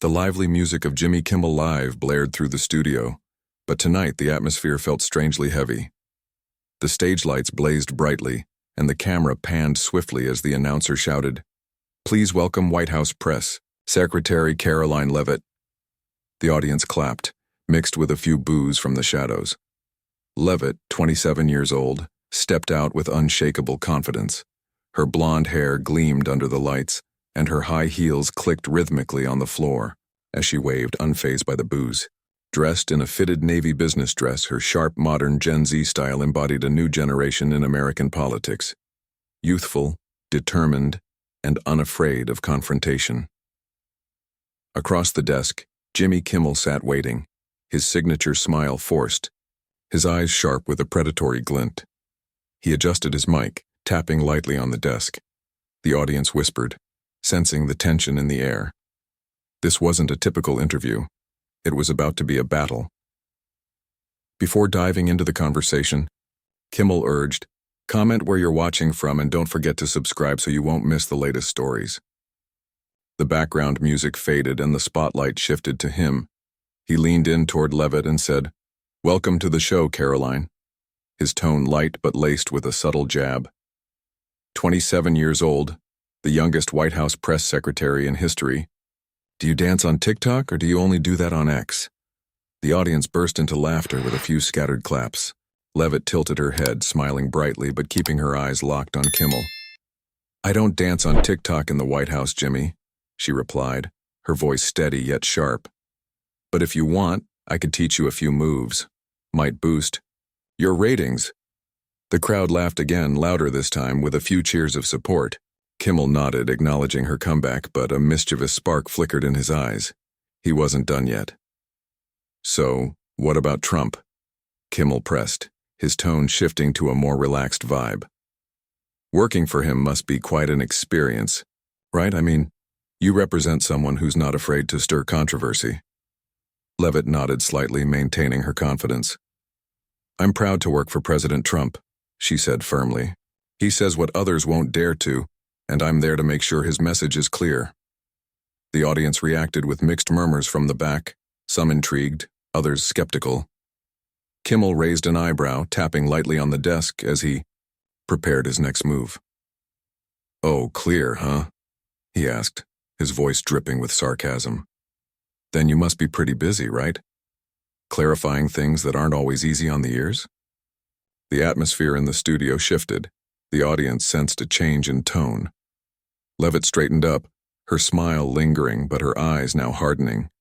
The lively music of Jimmy Kimmel Live blared through the studio, but tonight the atmosphere felt strangely heavy. The stage lights blazed brightly, and the camera panned swiftly as the announcer shouted, "Please welcome White House Press, Secretary Karoline Leavitt." The audience clapped, mixed with a few boos from the shadows. Leavitt, 27 years old, stepped out with unshakable confidence. Her blonde hair gleamed under the lights, and her high heels clicked rhythmically on the floor as she waved, unfazed by the boos. Dressed in a fitted navy business dress, her sharp, modern Gen Z style embodied a new generation in American politics. Youthful, determined, and unafraid of confrontation. Across the desk, Jimmy Kimmel sat waiting, his signature smile forced, his eyes sharp with a predatory glint. He adjusted his mic, tapping lightly on the desk. The audience whispered, sensing the tension in the air. This wasn't a typical interview. It was about to be a battle. Before diving into the conversation, Kimmel urged, "Comment where you're watching from and don't forget to subscribe so you won't miss the latest stories." The background music faded and the spotlight shifted to him. He leaned in toward Leavitt and said, "Welcome to the show, Karoline." His tone light but laced with a subtle jab. 27 years old, the youngest White House press secretary in history. Do you dance on TikTok or do you only do that on X? The audience burst into laughter with a few scattered claps. Leavitt tilted her head, smiling brightly but keeping her eyes locked on Kimmel. "I don't dance on TikTok in the White House, Jimmy," she replied, her voice steady yet sharp. "But if you want, I could teach you a few moves. Might boost your ratings." The crowd laughed again, louder this time, with a few cheers of support. Kimmel nodded, acknowledging her comeback, but a mischievous spark flickered in his eyes. He wasn't done yet. "So, what about Trump?" Kimmel pressed, his tone shifting to a more relaxed vibe. "Working for him must be quite an experience, right? I mean, you represent someone who's not afraid to stir controversy." Leavitt nodded slightly, maintaining her confidence. "I'm proud to work for President Trump," she said firmly. "He says what others won't dare to, and I'm there to make sure his message is clear." The audience reacted with mixed murmurs from the back, some intrigued, others skeptical. Kimmel raised an eyebrow, tapping lightly on the desk as he prepared his next move. "Oh, clear, huh?" he asked, his voice dripping with sarcasm. "Then you must be pretty busy, right? Clarifying things that aren't always easy on the ears?" The atmosphere in the studio shifted. The audience sensed a change in tone. Leavitt straightened up, her smile lingering but her eyes now hardening.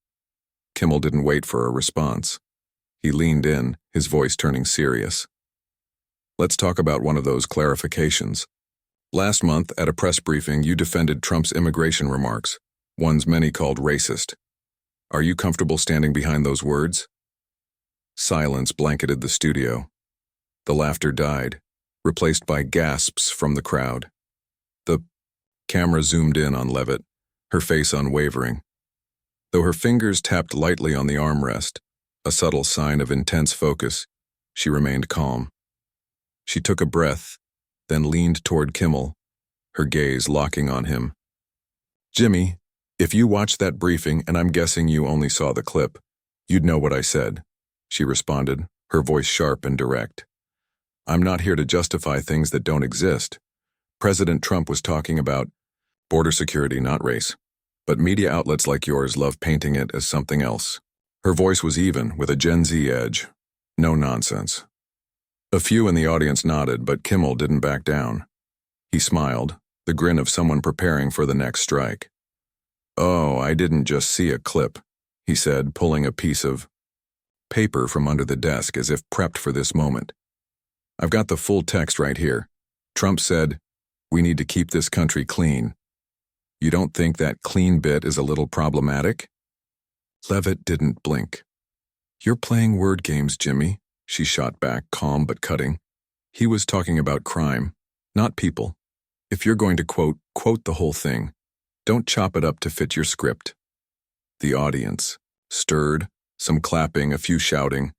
Kimmel didn't wait for a response. He leaned in, his voice turning serious. "Let's talk about one of those clarifications. Last month, at a press briefing, you defended Trump's immigration remarks, ones many called racist. Are you comfortable standing behind those words?" Silence blanketed the studio. The laughter died, replaced by gasps from the crowd. The camera zoomed in on Leavitt, her face unwavering. Though her fingers tapped lightly on the armrest, a subtle sign of intense focus, she remained calm. She took a breath, then leaned toward Kimmel, her gaze locking on him. "Jimmy, if you watched that briefing, and I'm guessing you only saw the clip, you'd know what I said," she responded, her voice sharp and direct. "I'm not here to justify things that don't exist. President Trump was talking about border security, not race. But media outlets like yours love painting it as something else." Her voice was even, with a Gen Z edge. No nonsense. A few in the audience nodded, but Kimmel didn't back down. He smiled, the grin of someone preparing for the next strike. "Oh, I didn't just see a clip," he said, pulling a piece of paper from under the desk as if prepped for this moment. "I've got the full text right here. Trump said, 'We need to keep this country clean.' You don't think that clean bit is a little problematic?" Leavitt didn't blink. "You're playing word games, Jimmy," she shot back, calm but cutting. "He was talking about crime, not people. If you're going to quote the whole thing, don't chop it up to fit your script." The audience stirred, some clapping, a few shouting,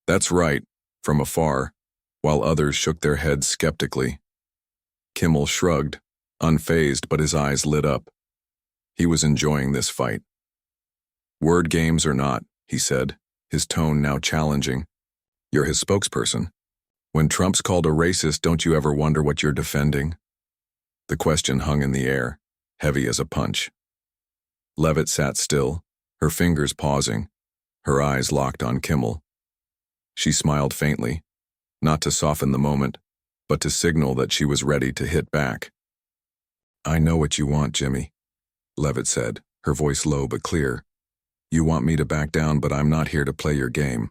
"That's right," from afar, while others shook their heads skeptically. Kimmel shrugged, unfazed, but his eyes lit up. He was enjoying this fight. Word games or not, he said, his tone now challenging. You're his spokesperson. When Trump's called a racist, don't you ever wonder what you're defending? The question hung in the air, heavy as a punch. Leavitt sat still, her fingers pausing, her eyes locked on Kimmel. She smiled faintly, not to soften the moment, but to signal that she was ready to hit back. I know what you want, Jimmy, Leavitt said, her voice low but clear. You want me to back down, but I'm not here to play your game.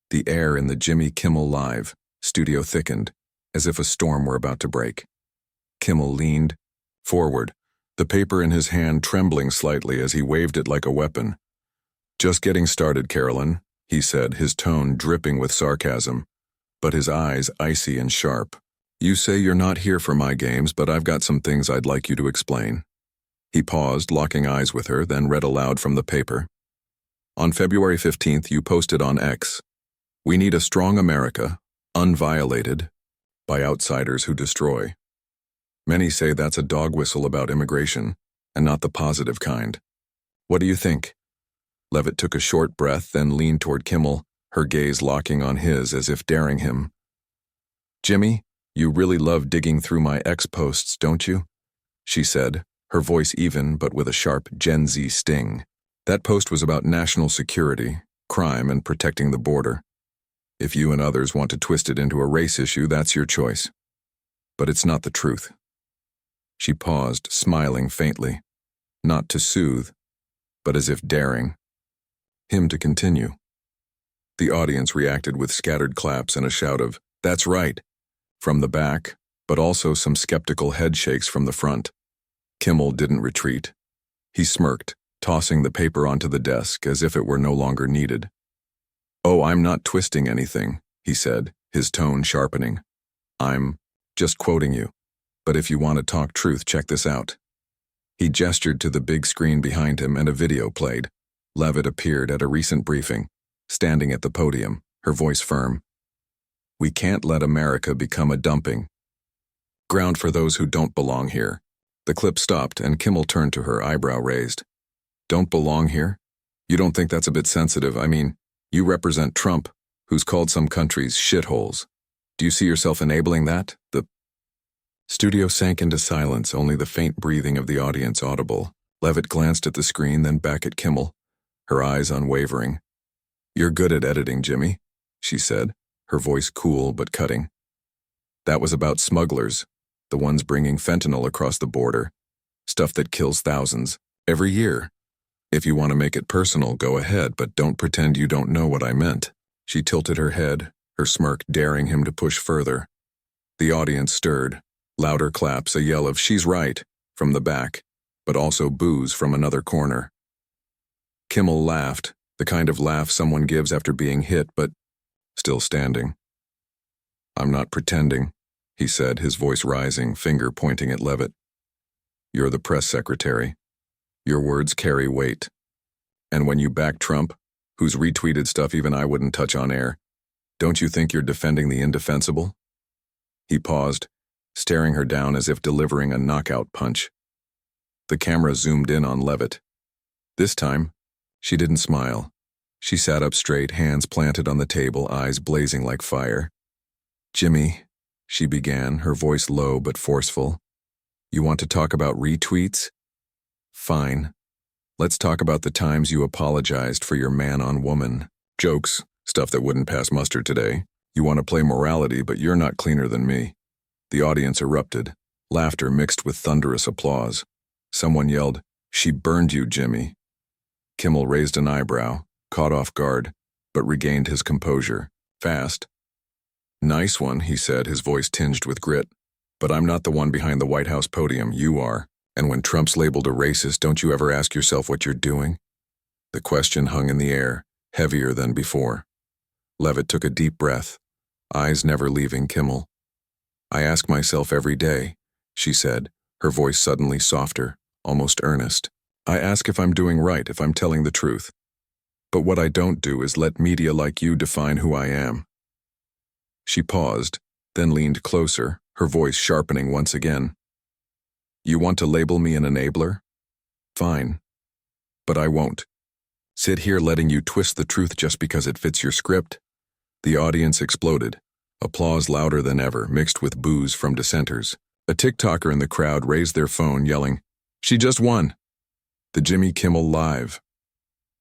The air in the Jimmy Kimmel Live studio thickened, as if a storm were about to break. Kimmel leaned forward, the paper in his hand trembling slightly as he waved it like a weapon. Just getting started, Karoline, he said, his tone dripping with sarcasm, but his eyes icy and sharp. You say you're not here for my games, but I've got some things I'd like you to explain. He paused, locking eyes with her, then read aloud from the paper. On February 15th, you posted on X, "We need a strong America, unviolated, by outsiders who destroy." Many say that's a dog whistle about immigration, and not the positive kind. What do you think? Leavitt took a short breath, then leaned toward Kimmel, her gaze locking on his as if daring him. Jimmy, you really love digging through my X posts, don't you? She said, her voice even but with a sharp Gen Z sting. That post was about national security, crime, and protecting the border. If you and others want to twist it into a race issue, that's your choice. But it's not the truth. She paused, smiling faintly, not to soothe, but as if daring him to continue. The audience reacted with scattered claps and a shout of, "That's right," from the back, but also some skeptical head shakes from the front. Kimmel didn't retreat. He smirked, tossing the paper onto the desk as if it were no longer needed. "Oh, I'm not twisting anything," he said, his tone sharpening. "I'm just quoting you. But if you want to talk truth, check this out." He gestured to the big screen behind him and a video played. Leavitt appeared at a recent briefing, standing at the podium, her voice firm. "We can't let America become a dumping ground for those who don't belong here." The clip stopped and Kimmel turned to her, eyebrow raised. "Don't belong here? You don't think that's a bit sensitive? I mean, you represent Trump, who's called some countries shitholes. Do you see yourself enabling that?" The studio sank into silence, only the faint breathing of the audience audible. Leavitt glanced at the screen, then back at Kimmel, her eyes unwavering. "You're good at editing, Jimmy," she said, her voice cool but cutting. "That was about smugglers, the ones bringing fentanyl across the border, stuff that kills thousands every year. If you want to make it personal, go ahead, but don't pretend you don't know what I meant." She tilted her head, her smirk daring him to push further. The audience stirred, louder claps, a yell of "She's right" from the back, but also boos from another corner. Kimmel laughed, the kind of laugh someone gives after being hit, but still standing. "I'm not pretending," he said, his voice rising, finger pointing at Leavitt. "You're the press secretary. Your words carry weight. And when you back Trump, who's retweeted stuff even I wouldn't touch on air, don't you think you're defending the indefensible?" He paused, staring her down as if delivering a knockout punch. The camera zoomed in on Leavitt. This time, she didn't smile. She sat up straight, hands planted on the table, eyes blazing like fire. "Jimmy," she began, her voice low but forceful. "You want to talk about retweets? Fine. Let's talk about the times you apologized for your man-on-woman jokes, stuff that wouldn't pass muster today. You want to play morality, but you're not cleaner than me." The audience erupted, laughter mixed with thunderous applause. Someone yelled, "She burned you, Jimmy." Kimmel raised an eyebrow, caught off guard, but regained his composure, fast. "Nice one," he said, his voice tinged with grit. "But I'm not the one behind the White House podium, you are. And when Trump's labeled a racist, don't you ever ask yourself what you're doing?" The question hung in the air, heavier than before. Leavitt took a deep breath, eyes never leaving Kimmel. "I ask myself every day," she said, her voice suddenly softer, almost earnest. "I ask if I'm doing right, if I'm telling the truth. But what I don't do is let media like you define who I am." She paused, then leaned closer, her voice sharpening once again. "You want to label me an enabler? Fine. But I won't. Sit here letting you twist the truth just because it fits your script? The audience exploded. Applause louder than ever, mixed with boos from dissenters. A TikToker in the crowd raised their phone, yelling, "She just won!" The Jimmy Kimmel Live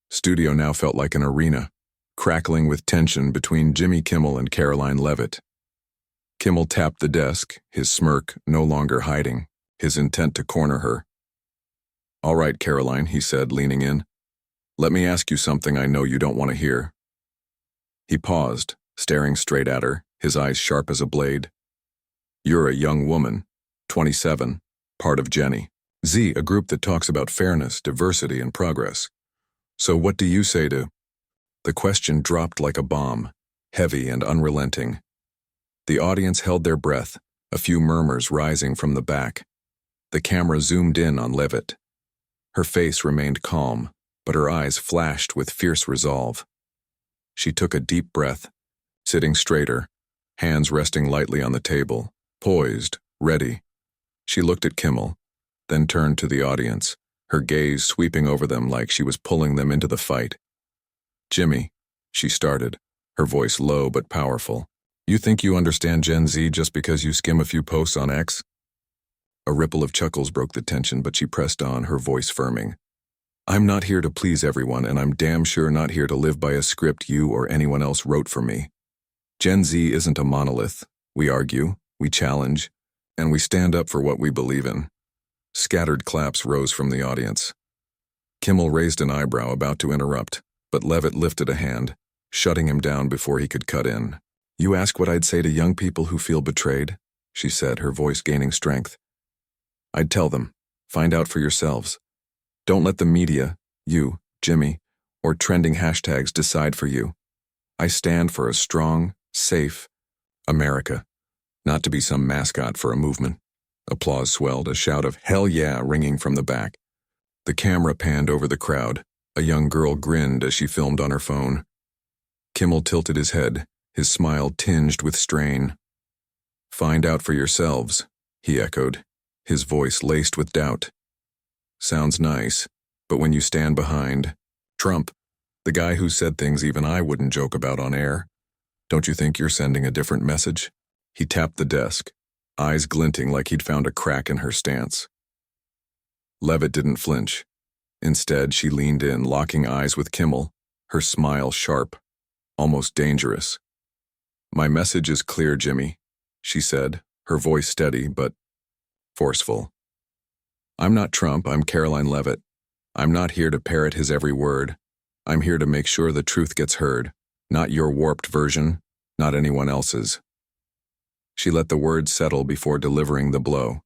studio now felt like an arena, crackling with tension between Jimmy Kimmel and Karoline Leavitt. Kimmel tapped the desk, his smirk no longer hiding, his intent to corner her. "All right, Karoline," he said, leaning in. "Let me ask you something I know you don't want to hear." He paused, staring straight at her, his eyes sharp as a blade. "You're a young woman, 27, part of Jenny Z, a group that talks about fairness, diversity, and progress. So what do you say to—" The question dropped like a bomb, heavy and unrelenting. The audience held their breath, a few murmurs rising from the back. The camera zoomed in on Leavitt. Her face remained calm, but her eyes flashed with fierce resolve. She took a deep breath, sitting straighter, hands resting lightly on the table, poised, ready. She looked at Kimmel, then turned to the audience, her gaze sweeping over them like she was pulling them into the fight. "Jimmy," she started, her voice low but powerful, "you think you understand Gen Z just because you skim a few posts on X?" A ripple of chuckles broke the tension, but she pressed on, her voice firming. "I'm not here to please everyone, and I'm damn sure not here to live by a script you or anyone else wrote for me. Gen Z isn't a monolith. We argue, we challenge, and we stand up for what we believe in." Scattered claps rose from the audience. Kimmel raised an eyebrow, about to interrupt, but Leavitt lifted a hand, shutting him down before he could cut in. "You ask what I'd say to young people who feel betrayed?" she said, her voice gaining strength. "I'd tell them, find out for yourselves. Don't let the media, you, Jimmy, or trending hashtags decide for you. I stand for a strong, safe America, not to be some mascot for a movement." Applause swelled, a shout of "Hell yeah" ringing from the back. The camera panned over the crowd. A young girl grinned as she filmed on her phone. Kimmel tilted his head, his smile tinged with strain. "Find out for yourselves," he echoed, his voice laced with doubt. "Sounds nice, but when you stand behind Trump, the guy who said things even I wouldn't joke about on air, don't you think you're sending a different message?" He tapped the desk, eyes glinting like he'd found a crack in her stance. Leavitt didn't flinch. Instead, she leaned in, locking eyes with Kimmel, her smile sharp, almost dangerous. "My message is clear, Jimmy," she said, her voice steady but forceful. "I'm not Trump, I'm Karoline Leavitt. I'm not here to parrot his every word. I'm here to make sure the truth gets heard, not your warped version, not anyone else's." She let the words settle before delivering the blow.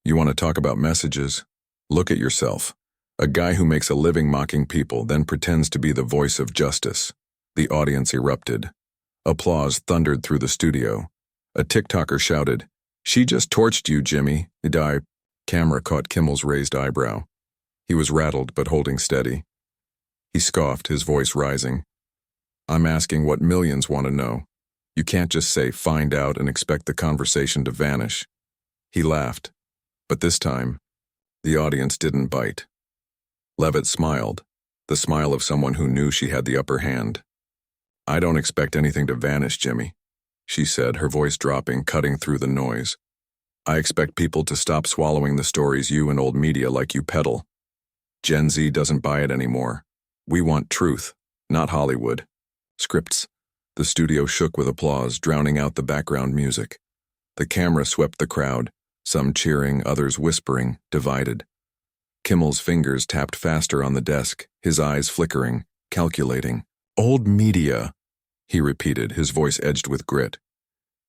"You want to talk about messages? Look at yourself. A guy who makes a living mocking people, then pretends to be the voice of justice." The audience erupted. Applause thundered through the studio. A TikToker shouted, "She just torched you, Jimmy." The camera caught Kimmel's raised eyebrow. He was rattled but holding steady. He scoffed, his voice rising. "I'm asking what millions want to know. You can't just say 'find out' and expect the conversation to vanish." He laughed, but this time, the audience didn't bite. Leavitt smiled, the smile of someone who knew she had the upper hand. "I don't expect anything to vanish, Jimmy," she said, her voice dropping, cutting through the noise. "I expect people to stop swallowing the stories you and old media like you peddle. Gen Z doesn't buy it anymore. We want truth, not Hollywood. Scripts." The studio shook with applause, drowning out the background music. The camera swept the crowd, some cheering, others whispering, divided. Kimmel's fingers tapped faster on the desk, his eyes flickering, calculating. "Old media," he repeated, his voice edged with grit.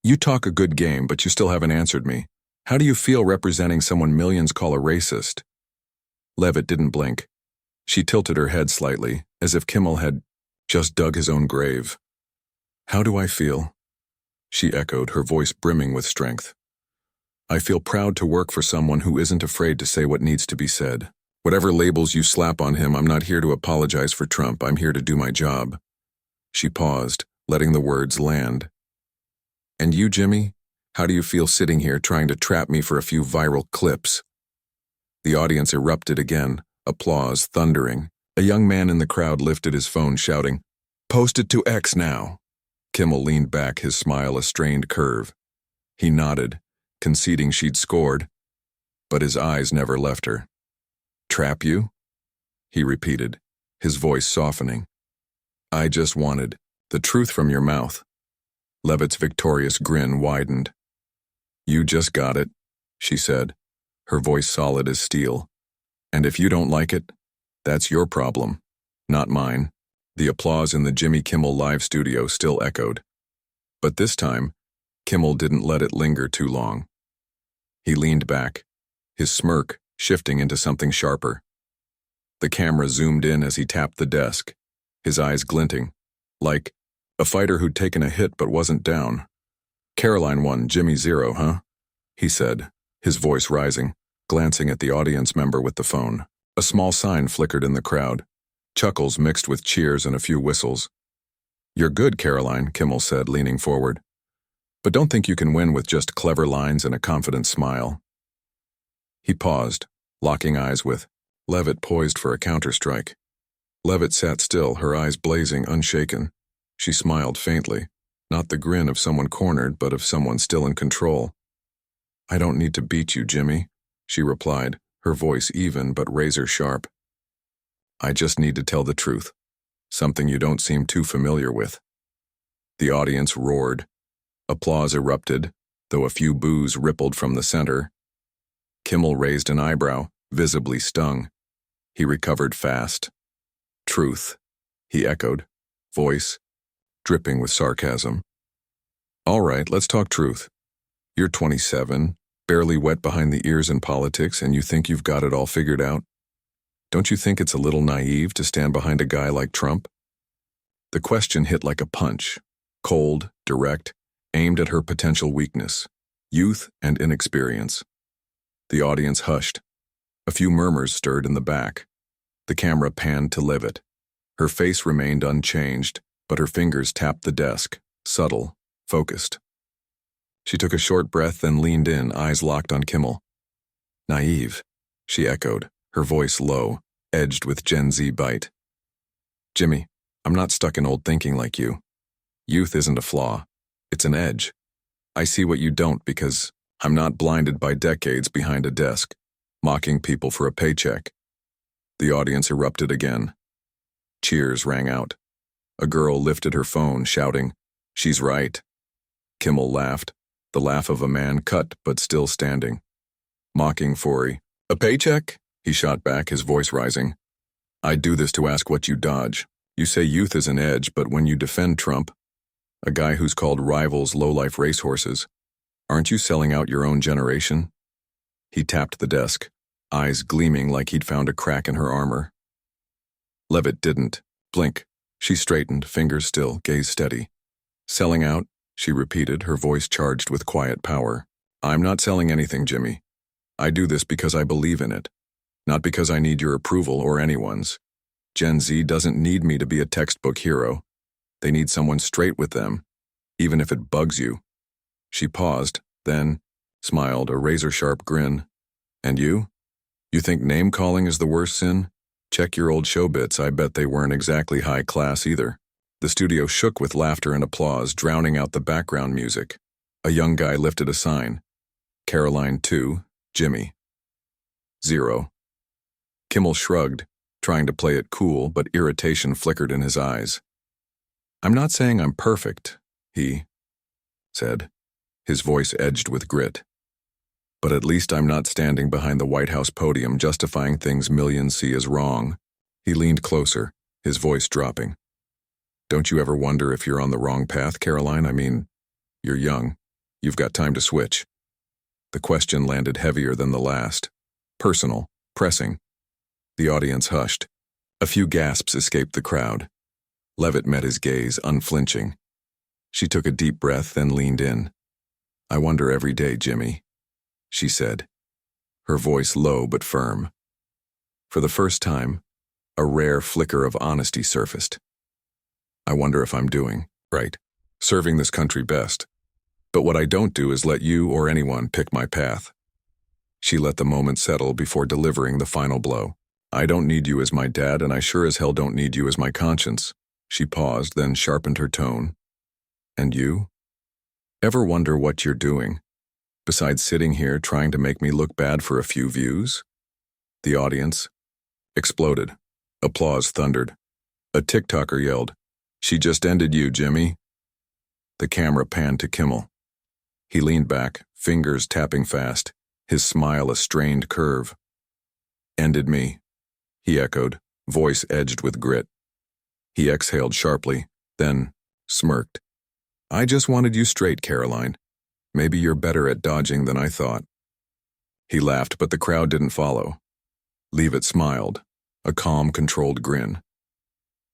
"You talk a good game, but you still haven't answered me. How do you feel representing someone millions call a racist?" Leavitt didn't blink. She tilted her head slightly, as if Kimmel had just dug his own grave. "How do I feel?" she echoed, her voice brimming with strength. "I feel proud to work for someone who isn't afraid to say what needs to be said. Whatever labels you slap on him, I'm not here to apologize for Trump. I'm here to do my job." She paused, letting the words land. "And you, Jimmy? How do you feel sitting here trying to trap me for a few viral clips?" The audience erupted again, applause thundering, A young man in the crowd lifted his phone, shouting, "Post it to X now." Kimmel leaned back, his smile a strained curve. He nodded, conceding she'd scored, but his eyes never left her. "Trap you?" he repeated, his voice softening. "I just wanted the truth from your mouth." Leavitt's victorious grin widened. "You just got it," she said, her voice solid as steel. "And if you don't like it, that's your problem, not mine." The applause in the Jimmy Kimmel live studio still echoed. But this time, Kimmel didn't let it linger too long. He leaned back, his smirk shifting into something sharper. The camera zoomed in as he tapped the desk, his eyes glinting, like a fighter who'd taken a hit but wasn't down. "Karoline 1, Jimmy 0, huh?" he said, his voice rising, glancing at the audience member with the phone. A small sign flickered in the crowd, chuckles mixed with cheers and a few whistles. "You're good, Karoline," Kimmel said, leaning forward. "But don't think you can win with just clever lines and a confident smile." He paused, locking eyes with Leavitt, poised for a counterstrike. Leavitt sat still, her eyes blazing, unshaken. She smiled faintly, not the grin of someone cornered, but of someone still in control. "I don't need to beat you, Jimmy," she replied, her voice even but razor-sharp. "I just need to tell the truth, something you don't seem too familiar with." The audience roared. Applause erupted, though a few boos rippled from the center. Kimmel raised an eyebrow, visibly stung. He recovered fast. "Truth," he echoed, voice dripping with sarcasm. "All right, let's talk truth. You're 27, barely wet behind the ears in politics, and you think you've got it all figured out? Don't you think it's a little naive to stand behind a guy like Trump?" The question hit like a punch, cold, direct, aimed at her potential weakness, youth and inexperience. The audience hushed. A few murmurs stirred in the back. The camera panned to Leavitt. Her face remained unchanged, but her fingers tapped the desk, subtle, focused. She took a short breath, then leaned in, eyes locked on Kimmel. "Naive," she echoed, her voice low, edged with Gen Z bite. "Jimmy, I'm not stuck in old thinking like you. Youth isn't a flaw. It's an edge. I see what you don't because I'm not blinded by decades behind a desk, mocking people for a paycheck." The audience erupted again. Cheers rang out. A girl lifted her phone, shouting, "She's right." Kimmel laughed, the laugh of a man cut but still standing. Mocking fury. "A paycheck?" he shot back, his voice rising. "I do this to ask what you dodge. You say youth is an edge, but when you defend Trump, a guy who's called rivals low-life racehorses, aren't you selling out your own generation?" He tapped the desk, eyes gleaming like he'd found a crack in her armor. Leavitt didn't blink. She straightened, fingers still, gaze steady. "Selling out?" she repeated, her voice charged with quiet power. "I'm not selling anything, Jimmy. I do this because I believe in it, not because I need your approval or anyone's. Gen Z doesn't need me to be a textbook hero. They need someone straight with them, even if it bugs you." She paused, then smiled, a razor-sharp grin. "And you? You think name-calling is the worst sin? Check your old show bits, I bet they weren't exactly high class either." The studio shook with laughter and applause, drowning out the background music. A young guy lifted a sign. "Karoline 2, Jimmy 0. Kimmel shrugged, trying to play it cool, but irritation flickered in his eyes. "I'm not saying I'm perfect," he said, his voice edged with grit. "But at least I'm not standing behind the White House podium justifying things millions see as wrong." He leaned closer, his voice dropping. "Don't you ever wonder if you're on the wrong path, Karoline? I mean, you're young. You've got time to switch." The question landed heavier than the last. Personal, pressing. The audience hushed. A few gasps escaped the crowd. Leavitt met his gaze, unflinching. She took a deep breath, then leaned in. "I wonder every day, Jimmy," she said, her voice low but firm. For the first time, a rare flicker of honesty surfaced. "I wonder if I'm doing right, serving this country best. But what I don't do is let you or anyone pick my path." She let the moment settle before delivering the final blow. I don't need you as my dad, and I sure as hell don't need you as my conscience. She paused, then sharpened her tone. And you? Ever wonder what you're doing, besides sitting here trying to make me look bad for a few views? The audience exploded. Applause thundered. A TikToker yelled, "She just ended you, Jimmy." The camera panned to Kimmel. He leaned back, fingers tapping fast, his smile a strained curve. "Ended me," he echoed, voice edged with grit. He exhaled sharply, then smirked. "I just wanted you straight, Karoline. Maybe you're better at dodging than I thought." He laughed, but the crowd didn't follow. Leavitt smiled, a calm, controlled grin.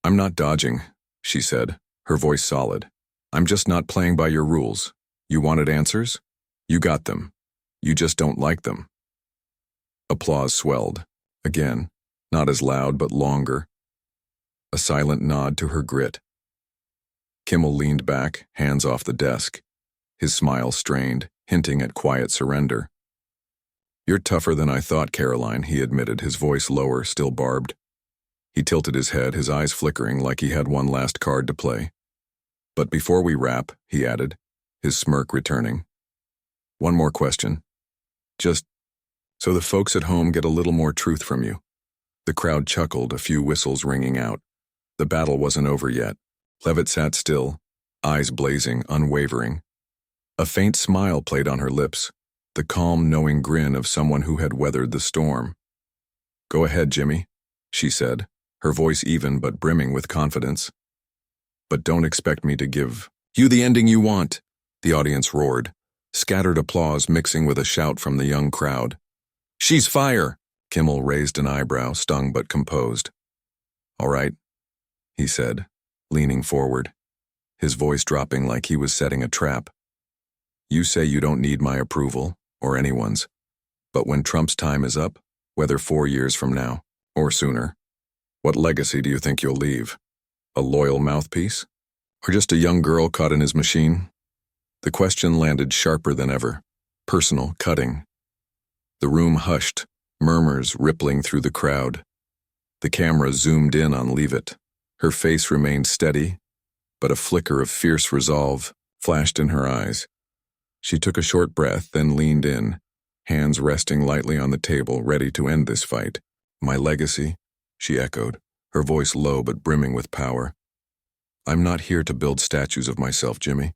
"I'm not dodging," she said, her voice solid. "I'm just not playing by your rules. You wanted answers? You got them. You just don't like them." Applause swelled. Again, not as loud but longer. A silent nod to her grit. Kimmel leaned back, hands off the desk, his smile strained, hinting at quiet surrender. "You're tougher than I thought, Karoline," he admitted, his voice lower, still barbed. He tilted his head, his eyes flickering like he had one last card to play. "But before we wrap," he added, his smirk returning, "one more question. Just so the folks at home get a little more truth from you." The crowd chuckled, a few whistles ringing out. The battle wasn't over yet. Leavitt sat still, eyes blazing, unwavering. A faint smile played on her lips, the calm, knowing grin of someone who had weathered the storm. "Go ahead, Jimmy," she said, her voice even but brimming with confidence. "But don't expect me to give you the ending you want," the audience roared, scattered applause mixing with a shout from the young crowd. "She's fire!" Kimmel raised an eyebrow, stung but composed. "All right," he said, leaning forward, his voice dropping like he was setting a trap. "You say you don't need my approval, or anyone's, but when Trump's time is up, whether 4 years from now, or sooner, what legacy do you think you'll leave? A loyal mouthpiece? Or just a young girl caught in his machine?" The question landed sharper than ever, personal, cutting. The room hushed, murmurs rippling through the crowd. The camera zoomed in on Leavitt. Her face remained steady, but a flicker of fierce resolve flashed in her eyes. She took a short breath, then leaned in, hands resting lightly on the table, ready to end this fight. "My legacy," she echoed, her voice low but brimming with power. "I'm not here to build statues of myself, Jimmy.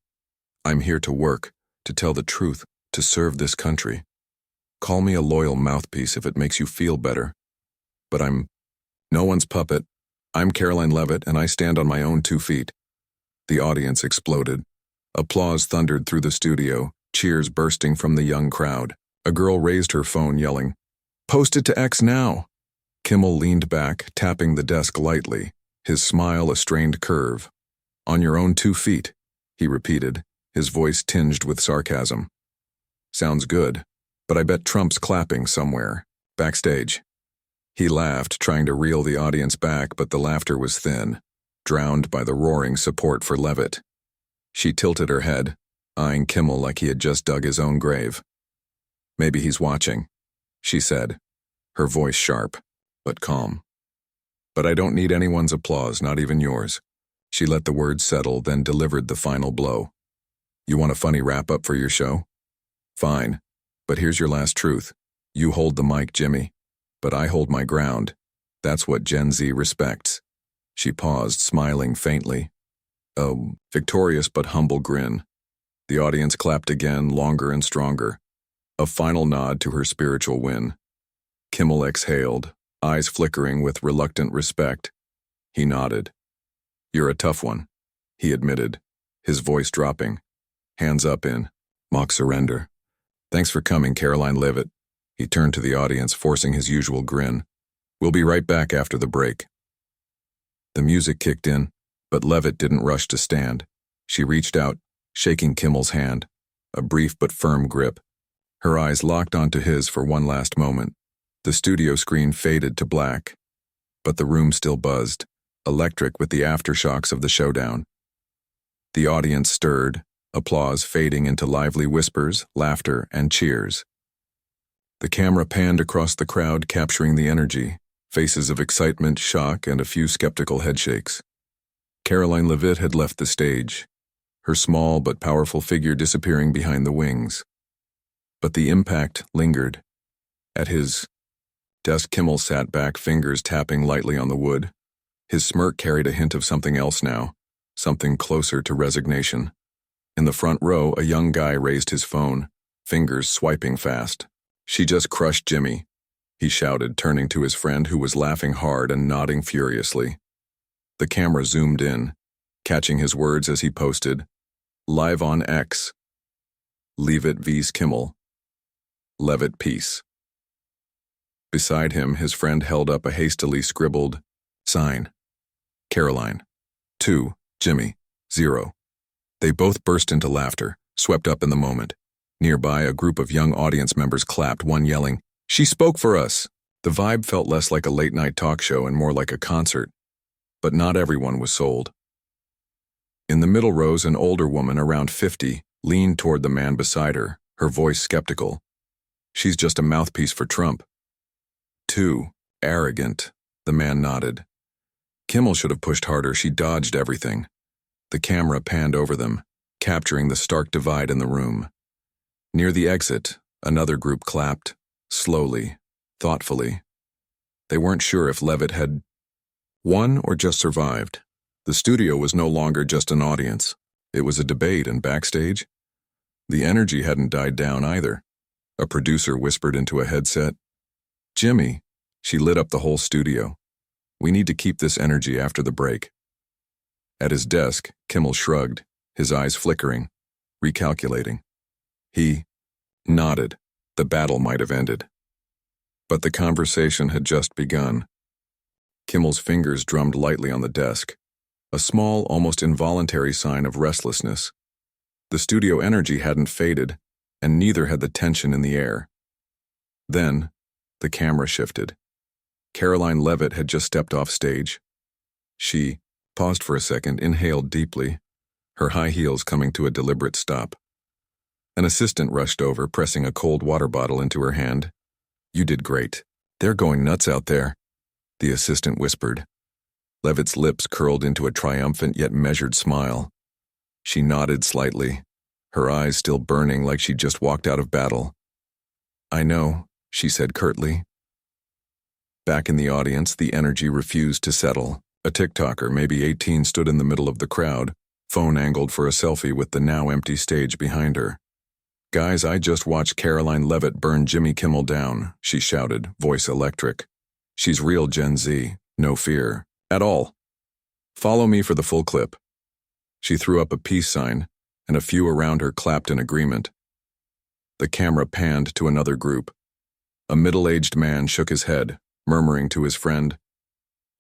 I'm here to work, to tell the truth, to serve this country. Call me a loyal mouthpiece if it makes you feel better. But I'm no one's puppet. I'm Karoline Leavitt, and I stand on my own 2 feet." The audience exploded. Applause thundered through the studio, cheers bursting from the young crowd. A girl raised her phone, yelling, "Post it to X now!" Kimmel leaned back, tapping the desk lightly, his smile a strained curve. "On your own 2 feet," he repeated, his voice tinged with sarcasm. "Sounds good, but I bet Trump's clapping somewhere, backstage." He laughed, trying to reel the audience back, but the laughter was thin, drowned by the roaring support for Leavitt. She tilted her head, eyeing Kimmel like he had just dug his own grave. "Maybe he's watching," she said, her voice sharp, but calm. "But I don't need anyone's applause, not even yours." She let the words settle, then delivered the final blow. "You want a funny wrap-up for your show? Fine, but here's your last truth. You hold the mic, Jimmy, but I hold my ground. That's what Gen Z respects." She paused, smiling faintly. A victorious but humble grin. The audience clapped again, longer and stronger. A final nod to her spiritual win. Kimmel exhaled, eyes flickering with reluctant respect. He nodded. "You're a tough one," he admitted, his voice dropping, hands up in mock surrender. "Thanks for coming, Karoline Leavitt." He turned to the audience, forcing his usual grin. "We'll be right back after the break." The music kicked in, but Leavitt didn't rush to stand. She reached out, shaking Kimmel's hand, a brief but firm grip. Her eyes locked onto his for one last moment. The studio screen faded to black, but the room still buzzed, electric with the aftershocks of the showdown. The audience stirred, applause fading into lively whispers, laughter, and cheers. The camera panned across the crowd, capturing the energy, faces of excitement, shock, and a few skeptical headshakes. Karoline Leavitt had left the stage, her small but powerful figure disappearing behind the wings. But the impact lingered. At his desk, Kimmel sat back, fingers tapping lightly on the wood. His smirk carried a hint of something else now, something closer to resignation. In the front row, a young guy raised his phone, fingers swiping fast. "She just crushed Jimmy," he shouted, turning to his friend who was laughing hard and nodding furiously. The camera zoomed in, catching his words as he posted, "Live on X. Leavitt vs. Kimmel. Leavitt peace." Beside him, his friend held up a hastily scribbled sign. Karoline. 2, Jimmy. 0. They both burst into laughter, swept up in the moment. Nearby, a group of young audience members clapped, one yelling, "She spoke for us!" The vibe felt less like a late-night talk show and more like a concert. But not everyone was sold. In the middle rows, an older woman, around 50, leaned toward the man beside her, her voice skeptical. "She's just a mouthpiece for Trump." "Too arrogant," the man nodded. Kimmel should have pushed harder. She dodged everything. The camera panned over them, capturing the stark divide in the room. Near the exit, another group clapped, slowly, thoughtfully. They weren't sure if Leavitt had won or just survived. The studio was no longer just an audience. It was a debate, and backstage, the energy hadn't died down either. A producer whispered into a headset, "Jimmy," she lit up the whole studio. "We need to keep this energy after the break." At his desk, Kimmel shrugged, his eyes flickering, recalculating. He nodded. The battle might have ended. But the conversation had just begun. Kimmel's fingers drummed lightly on the desk, a small, almost involuntary sign of restlessness. The studio energy hadn't faded, and neither had the tension in the air. Then, the camera shifted. Karoline Leavitt had just stepped off stage. She paused for a second, inhaled deeply, her high heels coming to a deliberate stop. An assistant rushed over, pressing a cold water bottle into her hand. "You did great. They're going nuts out there," the assistant whispered. Leavitt's lips curled into a triumphant yet measured smile. She nodded slightly, her eyes still burning like she'd just walked out of battle. "I know," she said curtly. Back in the audience, the energy refused to settle. A TikToker, maybe 18, stood in the middle of the crowd, phone angled for a selfie with the now empty stage behind her. "Guys, I just watched Karoline Leavitt burn Jimmy Kimmel down," she shouted, voice electric. "She's real Gen Z, no fear. At all. Follow me for the full clip." She threw up a peace sign, and a few around her clapped in agreement. The camera panned to another group. A middle-aged man shook his head, murmuring to his friend,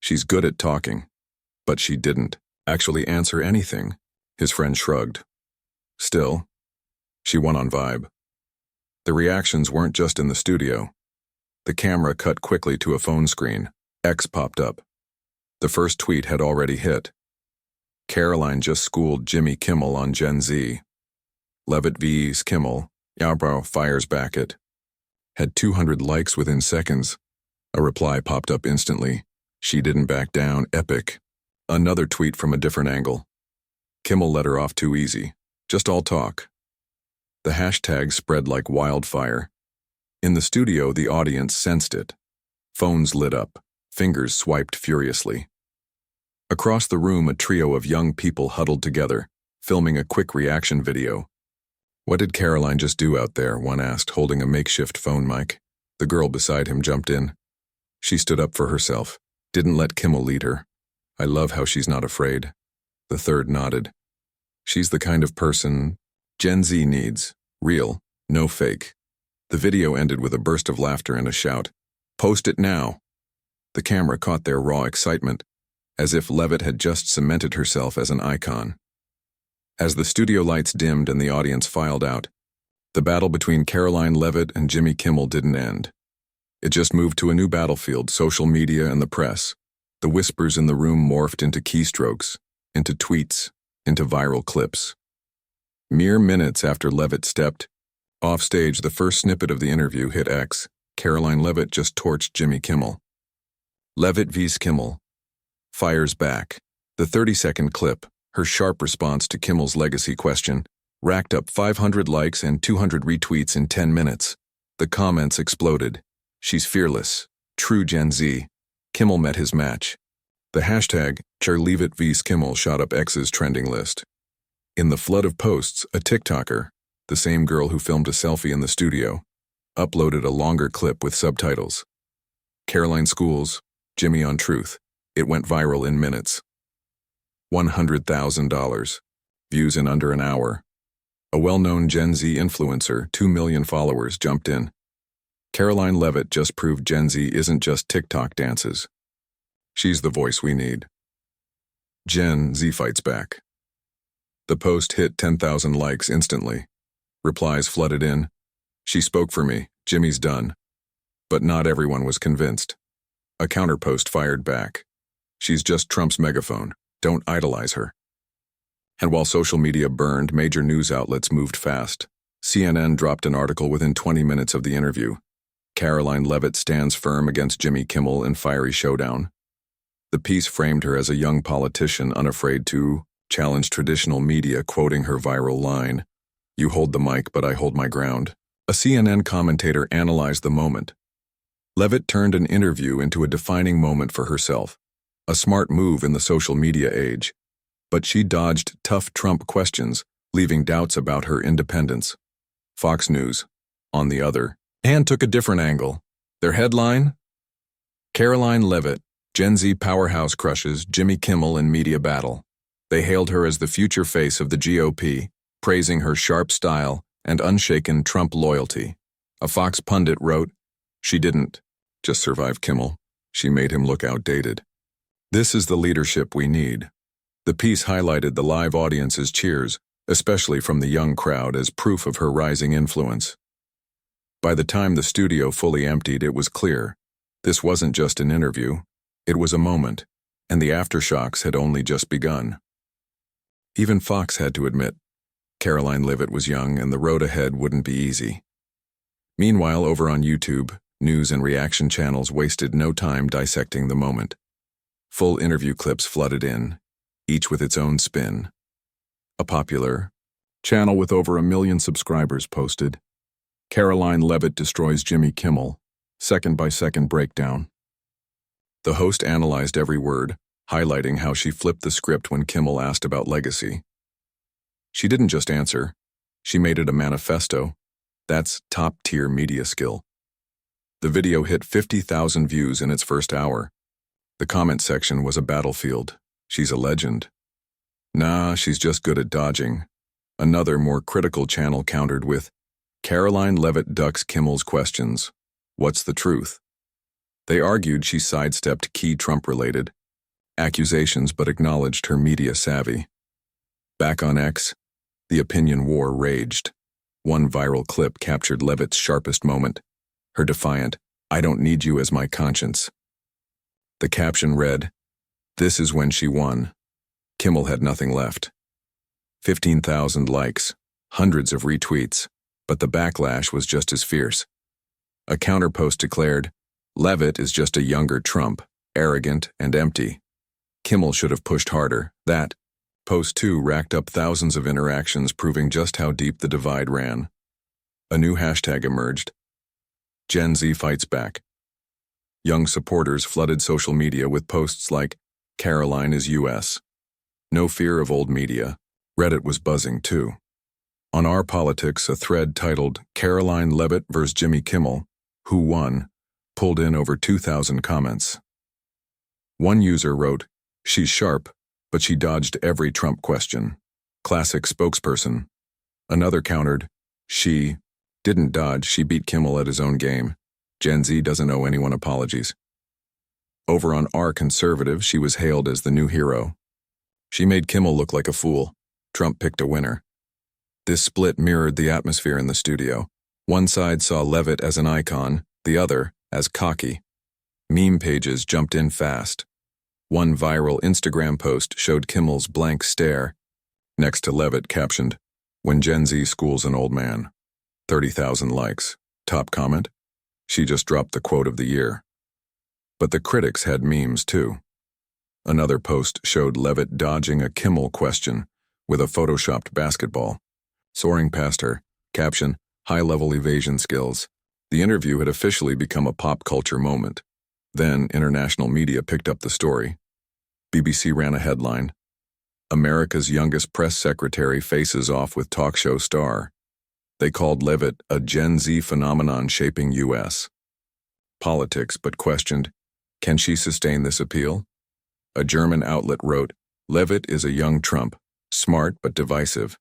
"She's good at talking." But she didn't actually answer anything. His friend shrugged. Still, she won on vibe. The reactions weren't just in the studio. The camera cut quickly to a phone screen. X popped up. The first tweet had already hit. Karoline just schooled Jimmy Kimmel on Gen Z. Leavitt vs. Kimmel, Yarbrough fires back it. Had 200 likes within seconds. A reply popped up instantly. She didn't back down, epic. Another tweet from a different angle. Kimmel let her off too easy. Just all talk. The hashtag spread like wildfire. In the studio, the audience sensed it. Phones lit up. Fingers swiped furiously. Across the room, a trio of young people huddled together, filming a quick reaction video. "What did Karoline just do out there?" one asked, holding a makeshift phone mic. The girl beside him jumped in. She stood up for herself, didn't let Kimmel lead her. "I love how she's not afraid." The third nodded. "She's the kind of person Gen Z needs. Real, no fake." The video ended with a burst of laughter and a shout. "Post it now." The camera caught their raw excitement, as if Leavitt had just cemented herself as an icon. As the studio lights dimmed and the audience filed out, the battle between Karoline Leavitt and Jimmy Kimmel didn't end. It just moved to a new battlefield, social media and the press. The whispers in the room morphed into keystrokes, into tweets, into viral clips. Mere minutes after Leavitt stepped off stage, the first snippet of the interview hit X. Karoline Leavitt just torched Jimmy Kimmel. Leavitt vs. Kimmel. Fires back. The 30-second clip, her sharp response to Kimmel's legacy question, racked up 500 likes and 200 retweets in 10 minutes. The comments exploded. She's fearless. True Gen Z. Kimmel met his match. The hashtag #Leavitt vs. Kimmel shot up X's trending list. In the flood of posts, a TikToker, the same girl who filmed a selfie in the studio, uploaded a longer clip with subtitles. Karoline Schools, Jimmy on Truth. It went viral in minutes. $100,000. Views in under an hour. A well-known Gen Z influencer, 2 million followers, jumped in. Karoline Leavitt just proved Gen Z isn't just TikTok dances. She's the voice we need. Gen Z fights back. The post hit 10,000 likes instantly. Replies flooded in. She spoke for me, Jimmy's done. But not everyone was convinced. A counterpost fired back. She's just Trump's megaphone. Don't idolize her. And while social media burned, major news outlets moved fast. CNN dropped an article within 20 minutes of the interview. Karoline Leavitt stands firm against Jimmy Kimmel in fiery showdown. The piece framed her as a young politician unafraid to challenge traditional media, quoting her viral line, "You hold the mic, but I hold my ground." A CNN commentator analyzed the moment. Leavitt turned an interview into a defining moment for herself. A smart move in the social media age. But she dodged tough Trump questions, leaving doubts about her independence. Fox News, on the other hand, took a different angle. Their headline? Karoline Leavitt, Gen Z powerhouse crushes Jimmy Kimmel in media battle. They hailed her as the future face of the GOP, praising her sharp style and unshaken Trump loyalty. A Fox pundit wrote, "She didn't just survive Kimmel, she made him look outdated." This is the leadership we need. The piece highlighted the live audience's cheers, especially from the young crowd, as proof of her rising influence. By the time the studio fully emptied, it was clear. This wasn't just an interview. It was a moment, and the aftershocks had only just begun. Even Fox had to admit, Karoline Leavitt was young and the road ahead wouldn't be easy. Meanwhile, over on YouTube, news and reaction channels wasted no time dissecting the moment. Full interview clips flooded in, each with its own spin. A popular channel with over 1 million subscribers posted, "Karoline Leavitt destroys Jimmy Kimmel, second-by-second breakdown." The host analyzed every word, highlighting how she flipped the script when Kimmel asked about legacy. She didn't just answer, she made it a manifesto. That's top-tier media skill. The video hit 50,000 views in its first hour. The comment section was a battlefield. "She's a legend." "Nah, she's just good at dodging." Another, more critical channel countered with, "Karoline Leavitt ducks Kimmel's questions. What's the truth?" They argued she sidestepped key Trump-related accusations but acknowledged her media savvy. Back on X, the opinion war raged. One viral clip captured Leavitt's sharpest moment, her defiant, "I don't need you as my conscience." The caption read, "This is when she won." Kimmel had nothing left. 15,000 likes, hundreds of retweets, but the backlash was just as fierce. A counterpost declared, "Leavitt is just a younger Trump, arrogant and empty." Kimmel should have pushed harder. That post too racked up thousands of interactions, proving just how deep the divide ran. A new hashtag emerged. Gen Z fights back. Young supporters flooded social media with posts like, "Karoline is US. No fear of old media." Reddit was buzzing too. On Our Politics, a thread titled "Karoline Leavitt vs. Jimmy Kimmel, Who Won?" pulled in over 2,000 comments. One user wrote, "She's sharp, but she dodged every Trump question. Classic spokesperson." Another countered, "She didn't dodge, she beat Kimmel at his own game. Gen Z doesn't owe anyone apologies." Over on Our Conservative, she was hailed as the new hero. "She made Kimmel look like a fool. Trump picked a winner." This split mirrored the atmosphere in the studio. One side saw Leavitt as an icon, the other as cocky. Meme pages jumped in fast. One viral Instagram post showed Kimmel's blank stare. Next to Leavitt captioned, "When Gen Z schools an old man." 30,000 likes. Top comment, "She just dropped the quote of the year." But the critics had memes too. Another post showed Leavitt dodging a Kimmel question with a photoshopped basketball, soaring past her. Caption, high-level evasion skills. The interview had officially become a pop culture moment. Then international media picked up the story. BBC ran a headline, America's youngest press secretary faces off with talk show star. They called Leavitt a Gen Z phenomenon shaping U.S. politics, but questioned, can she sustain this appeal? A German outlet wrote, Leavitt is a young Trump, smart but divisive.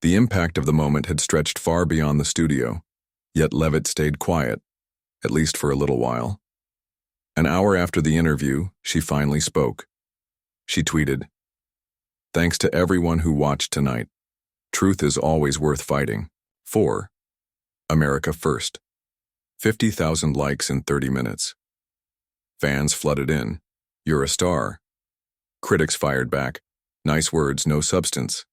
The impact of the moment had stretched far beyond the studio, yet Leavitt stayed quiet, at least for a little while. An hour after the interview, she finally spoke. She tweeted, thanks to everyone who watched tonight. Truth is always worth fighting. 4. America first. 50,000 likes in 30 minutes. Fans flooded in. You're a star. Critics fired back. Nice words, no substance.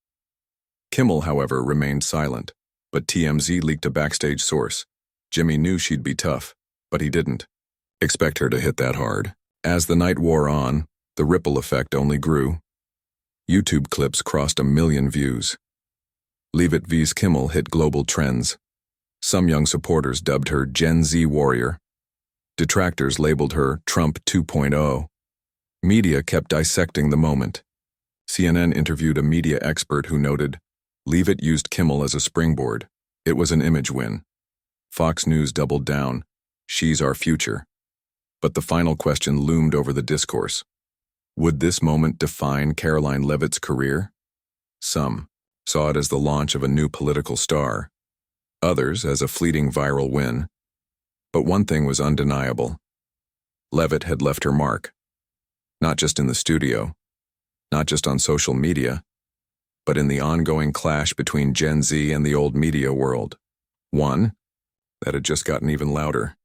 Kimmel, however, remained silent, but TMZ leaked a backstage source. Jimmy knew she'd be tough, but he didn't expect her to hit that hard. As the night wore on, the ripple effect only grew. YouTube clips crossed 1 million views. Leavitt vs. Kimmel hit global trends. Some young supporters dubbed her Gen Z warrior. Detractors labeled her Trump 2.0. Media kept dissecting the moment. CNN interviewed a media expert who noted, Leavitt used Kimmel as a springboard. It was an image win. Fox News doubled down. She's our future. But the final question loomed over the discourse. Would this moment define Karoline Leavitt's career? Some saw it as the launch of a new political star. Others as a fleeting viral win. But one thing was undeniable. Leavitt had left her mark. Not just in the studio, not just on social media, but in the ongoing clash between Gen Z and the old media world. One that had just gotten even louder.